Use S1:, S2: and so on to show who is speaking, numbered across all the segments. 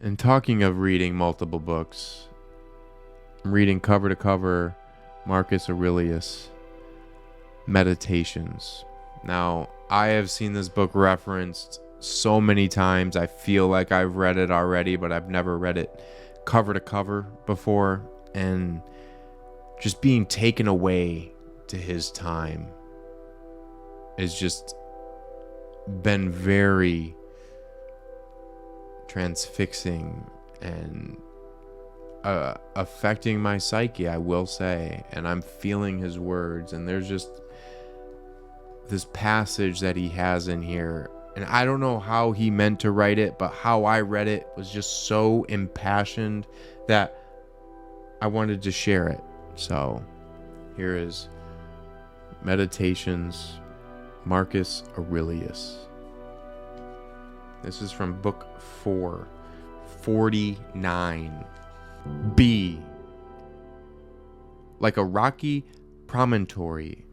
S1: And talking of reading multiple books, I'm reading cover to cover Marcus Aurelius' Meditations. Now, I have seen this book referenced so many times. I feel like I've read it already, but I've never read it cover to cover before. And just being taken away to his time has just been very transfixing and affecting my psyche, I will say. And I'm feeling his words, and there's just this passage that he has in here, and I don't know how he meant to write it, but how I read it was just so impassioned that I wanted to share it. So here is Meditations, Marcus Aurelius. This is from book 4, 49. B. Like a rocky promontory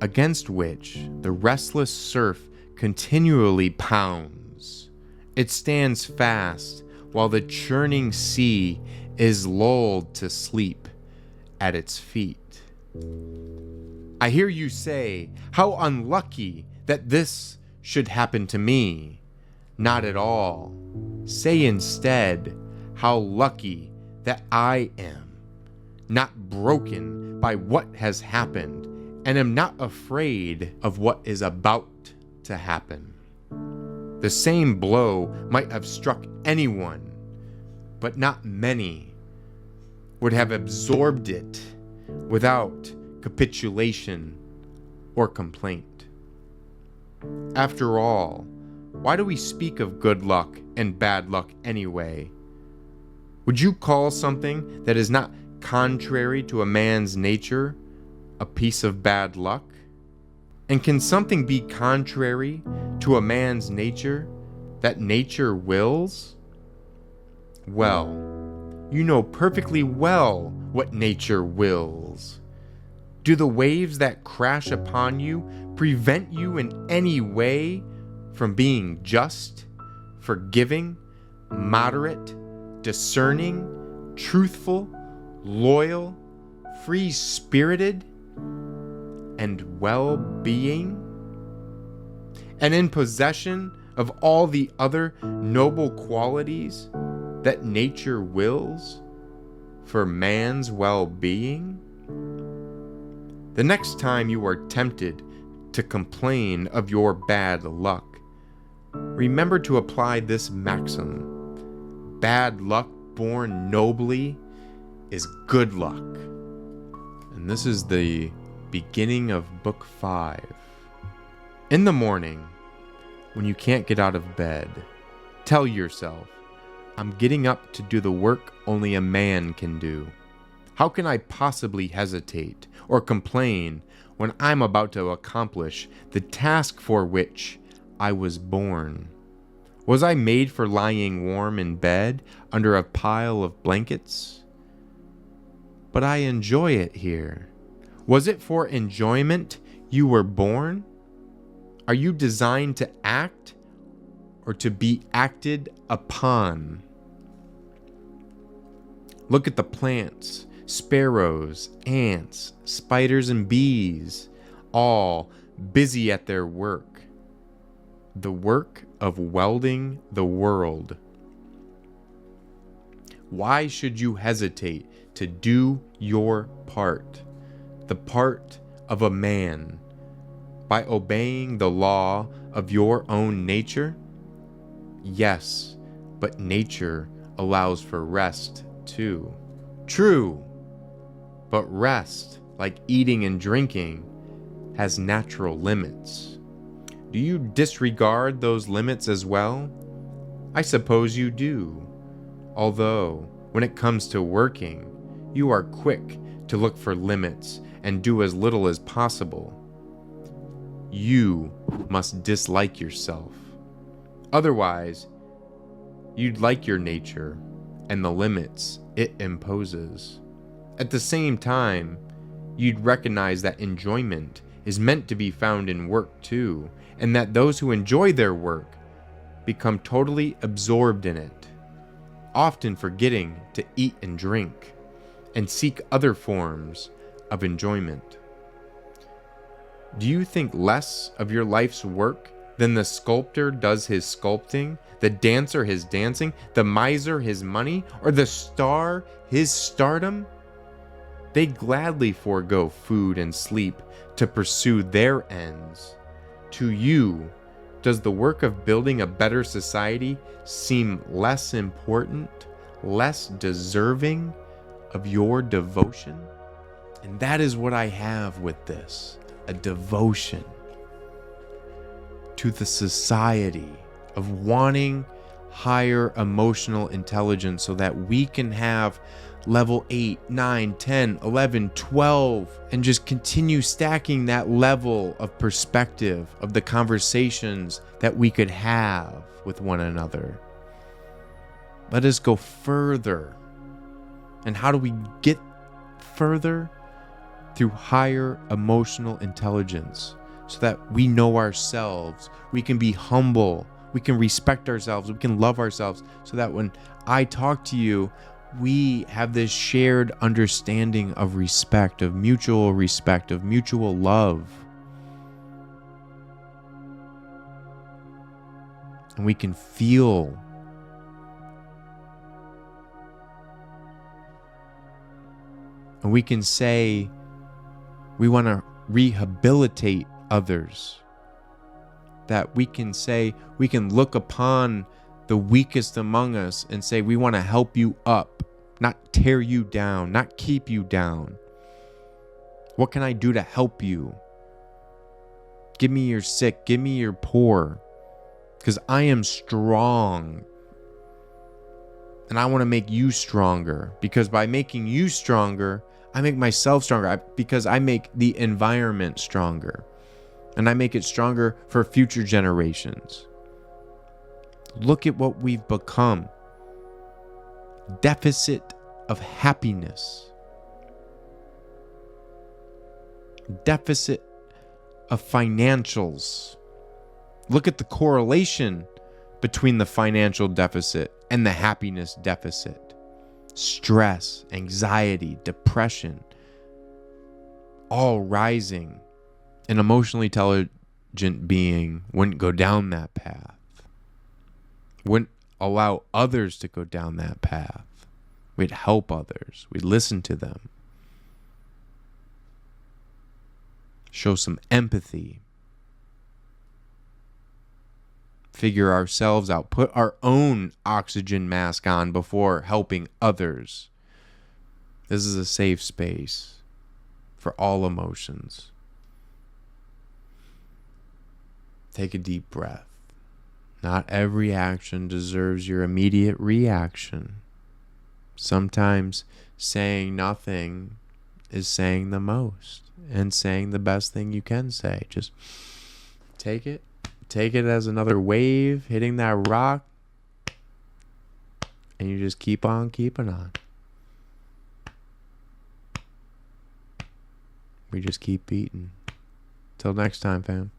S1: against which the restless surf continually pounds, it stands fast while the churning sea is lulled to sleep at its feet. I hear you say, how unlucky that this should happen to me. Not at all. Say instead, how lucky that I am, not broken by what has happened, and am not afraid of what is about to happen. The same blow might have struck anyone, but not many would have absorbed it without capitulation or complaint. After all, why do we speak of good luck and bad luck anyway? Would you call something that is not contrary to a man's nature a piece of bad luck? And can something be contrary to a man's nature that nature wills? Well, you know perfectly well what nature wills. Do the waves that crash upon you prevent you in any way from being just, forgiving, moderate, discerning, truthful, loyal, free-spirited, and well-being, and in possession of all the other noble qualities that nature wills for man's well-being? The next time you are tempted to complain of your bad luck, remember to apply this maxim: bad luck born nobly is good luck. And this is the beginning of book 5. In the morning, when you can't get out of bed, tell yourself, I'm getting up to do the work only a man can do. How can I possibly hesitate or complain when I'm about to accomplish the task for which I was born? Was I made for lying warm in bed under a pile of blankets? But I enjoy it here. Was it for enjoyment you were born? Are you designed to act or to be acted upon? Look at the plants, sparrows, ants, spiders, and bees, all busy at their work. The work of welding the world. Why should you hesitate to do your part, the part of a man, by obeying the law of your own nature? Yes, but nature allows for rest too. True, but rest, like eating and drinking, has natural limits. Do you disregard those limits as well? I suppose you do. Although, when it comes to working, you are quick to look for limits and do as little as possible. You must dislike yourself. Otherwise, you'd like your nature and the limits it imposes. At the same time, you'd recognize that enjoyment is meant to be found in work too, and that those who enjoy their work become totally absorbed in it. often forgetting to eat and drink and seek other forms of enjoyment. Do you think less of your life's work than the sculptor does his sculpting, the dancer his dancing, the miser his money, or the star his stardom? They gladly forego food and sleep to pursue their ends. To you, does the work of building a better society seem less important, less deserving of your devotion? And that is what I have with this, a devotion to the society of wanting higher emotional intelligence so that we can have level 8, 9, 10, 11, 12, and just continue stacking that level of perspective of the conversations that we could have with one another. Let us go further. And how do we get further? Through higher emotional intelligence, so that we know ourselves, we can be humble, we can respect ourselves, we can love ourselves, so that when I talk to you, we have this shared understanding of respect, of mutual love. And we can feel and we can say we want to rehabilitate others. That we can say, we can look upon the weakest among us and say, we want to help you up, not tear you down, not keep you down. What can I do to help you? Give me your sick, give me your poor, because I am strong. And I want to make you stronger, because by making you stronger, I make myself stronger, because I make the environment stronger. And I make it stronger for future generations. Look at what we've become. Deficit of happiness. Deficit of financials. Look at the correlation between the financial deficit and the happiness deficit. Stress, anxiety, depression, all rising. An emotionally intelligent being wouldn't go down that path. Wouldn't allow others to go down that path. We'd help others. We'd listen to them. Show some empathy. Figure ourselves out. Put our own oxygen mask on before helping others. This is a safe space for all emotions. Take a deep breath. Not every action deserves your immediate reaction. Sometimes saying nothing is saying the most and saying the best thing you can say. Just take it. Take it as another wave hitting that rock, and you just keep on keeping on. We just keep beating. Till next time, fam.